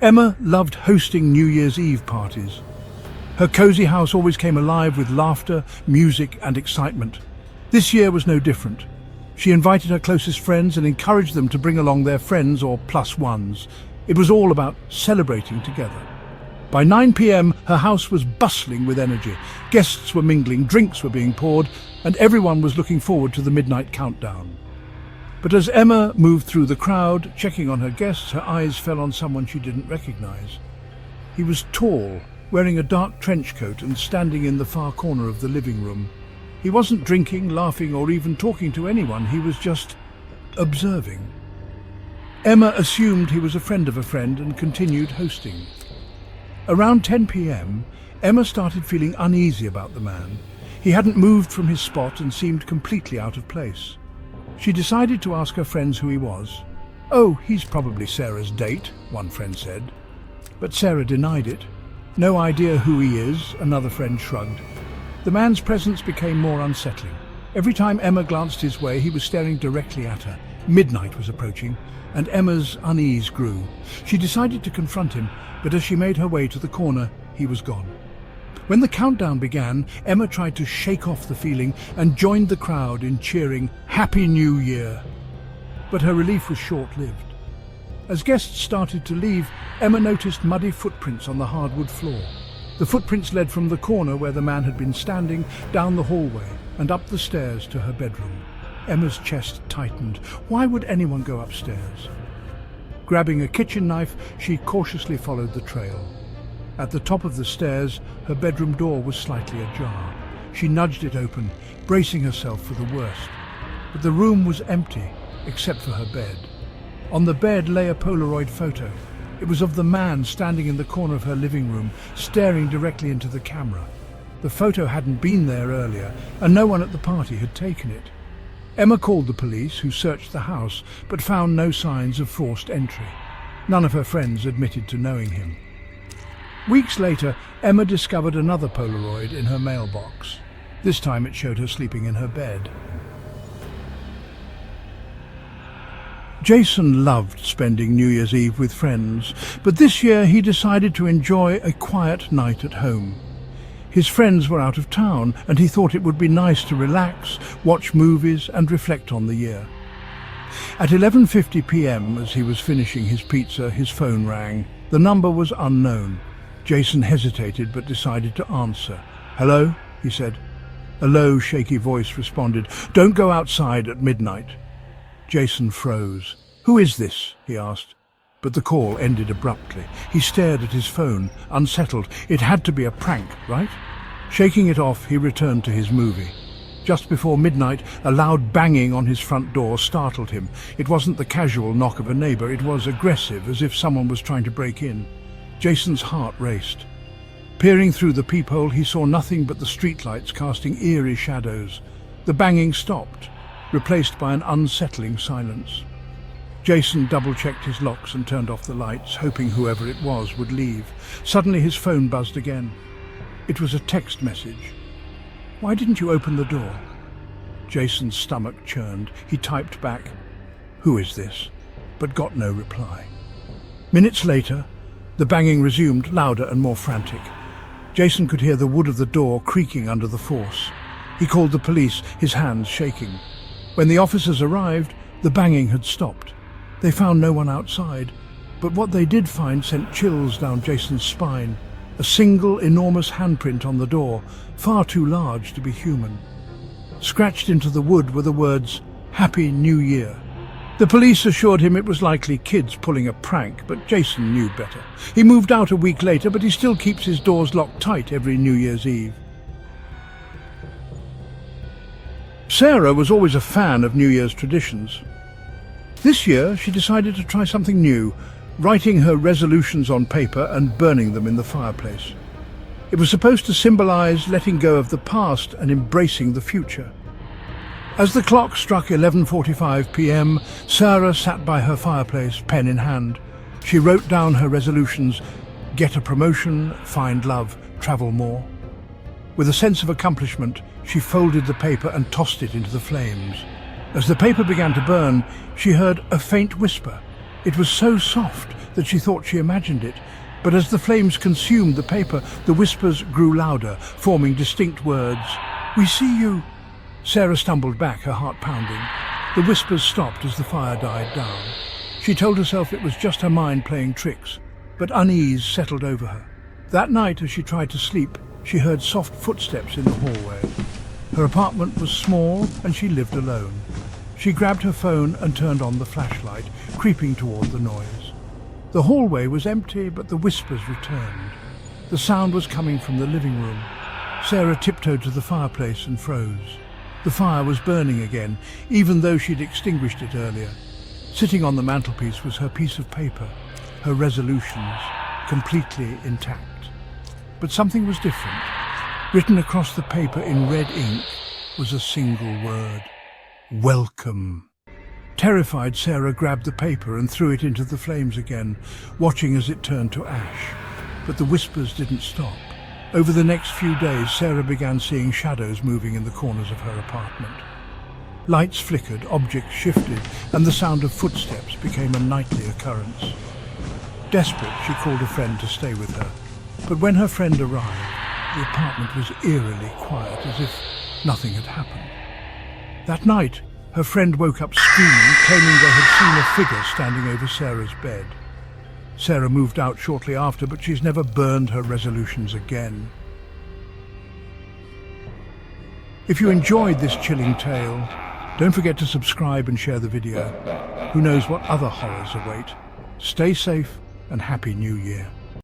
Emma loved hosting New Year's Eve parties. Her cozy house always came alive with laughter, music, and excitement. This year was no different. She invited her closest friends and encouraged them to bring along their friends or plus ones. It was all about celebrating together. By 9 p.m, her house was bustling with energy. Guests were mingling, drinks were being poured, and everyone was looking forward to the midnight countdown. But as Emma moved through the crowd, checking on her guests, her eyes fell on someone she didn't recognize. He was tall, wearing a dark trench coat and standing in the far corner of the living room. He wasn't drinking, laughing, or even talking to anyone. He was just observing. Emma assumed he was a friend of a friend and continued hosting. Around 10 p.m, Emma started feeling uneasy about the man. He hadn't moved from his spot and seemed completely out of place. She decided to ask her friends who he was. "Oh, he's probably Sarah's date," one friend said. But Sarah denied it. "No idea who he is," another friend shrugged. The man's presence became more unsettling. Every time Emma glanced his way, he was staring directly at her. Midnight was approaching, and Emma's unease grew. She decided to confront him, but as she made her way to the corner, he was gone. When the countdown began, Emma tried to shake off the feeling and joined the crowd in cheering, "Happy New Year!" But her relief was short-lived. As guests started to leave, Emma noticed muddy footprints on the hardwood floor. The footprints led from the corner where the man had been standing, down the hallway, and up the stairs to her bedroom. Emma's chest tightened. Why would anyone go upstairs? Grabbing a kitchen knife, she cautiously followed the trail. At the top of the stairs, her bedroom door was slightly ajar. She nudged it open, bracing herself for the worst. But the room was empty, except for her bed. On the bed lay a Polaroid photo. It was of the man standing in the corner of her living room, staring directly into the camera. The photo hadn't been there earlier, and no one at the party had taken it. Emma called the police, who searched the house, but found no signs of forced entry. None of her friends admitted to knowing him. Weeks later, Emma discovered another Polaroid in her mailbox. This time it showed her sleeping in her bed. Jason loved spending New Year's Eve with friends, but this year he decided to enjoy a quiet night at home. His friends were out of town, and he thought it would be nice to relax, watch movies, and reflect on the year. At 11:50 p.m, as he was finishing his pizza, his phone rang. The number was unknown. Jason hesitated but decided to answer. "Hello?" he said. A low, shaky voice responded, "Don't go outside at midnight." Jason froze. "Who is this?" he asked. But the call ended abruptly. He stared at his phone, unsettled. It had to be a prank, right? Shaking it off, he returned to his movie. Just before midnight, a loud banging on his front door startled him. It wasn't the casual knock of a neighbor. It was aggressive, as if someone was trying to break in. Jason's heart raced. Peering through the peephole, he saw nothing but the streetlights casting eerie shadows. The banging stopped, replaced by an unsettling silence. Jason double-checked his locks and turned off the lights, hoping whoever it was would leave. Suddenly his phone buzzed again. It was a text message. "Why didn't you open the door?" Jason's stomach churned. He typed back, "Who is this?" but got no reply. Minutes later, the banging resumed, louder and more frantic. Jason could hear the wood of the door creaking under the force. He called the police, his hands shaking. When the officers arrived, the banging had stopped. They found no one outside, but what they did find sent chills down Jason's spine. A single enormous handprint on the door, far too large to be human. Scratched into the wood were the words, "Happy New Year." The police assured him it was likely kids pulling a prank, but Jason knew better. He moved out a week later, but he still keeps his doors locked tight every New Year's Eve. Sarah was always a fan of New Year's traditions. This year, she decided to try something new, writing her resolutions on paper and burning them in the fireplace. It was supposed to symbolize letting go of the past and embracing the future. As the clock struck 11:45 p.m, Sarah sat by her fireplace, pen in hand. She wrote down her resolutions: get a promotion, find love, travel more. With a sense of accomplishment, she folded the paper and tossed it into the flames. As the paper began to burn, she heard a faint whisper. It was so soft that she thought she imagined it. But as the flames consumed the paper, the whispers grew louder, forming distinct words. "We see you." Sarah stumbled back, her heart pounding. The whispers stopped as the fire died down. She told herself it was just her mind playing tricks, but unease settled over her. That night, as she tried to sleep, she heard soft footsteps in the hallway. Her apartment was small and she lived alone. She grabbed her phone and turned on the flashlight, creeping toward the noise. The hallway was empty, but the whispers returned. The sound was coming from the living room. Sarah tiptoed to the fireplace and froze. The fire was burning again, even though she'd extinguished it earlier. Sitting on the mantelpiece was her piece of paper, her resolutions, completely intact. But something was different. Written across the paper in red ink was a single word: welcome. Terrified, Sarah grabbed the paper and threw it into the flames again, watching as it turned to ash. But the whispers didn't stop. Over the next few days, Sarah began seeing shadows moving in the corners of her apartment. Lights flickered, objects shifted, and the sound of footsteps became a nightly occurrence. Desperate, she called a friend to stay with her. But when her friend arrived, the apartment was eerily quiet, as if nothing had happened. That night, her friend woke up screaming, claiming they had seen a figure standing over Sarah's bed. Sarah moved out shortly after, but she's never burned her resolutions again. If you enjoyed this chilling tale, don't forget to subscribe and share the video. Who knows what other horrors await? Stay safe and Happy New Year.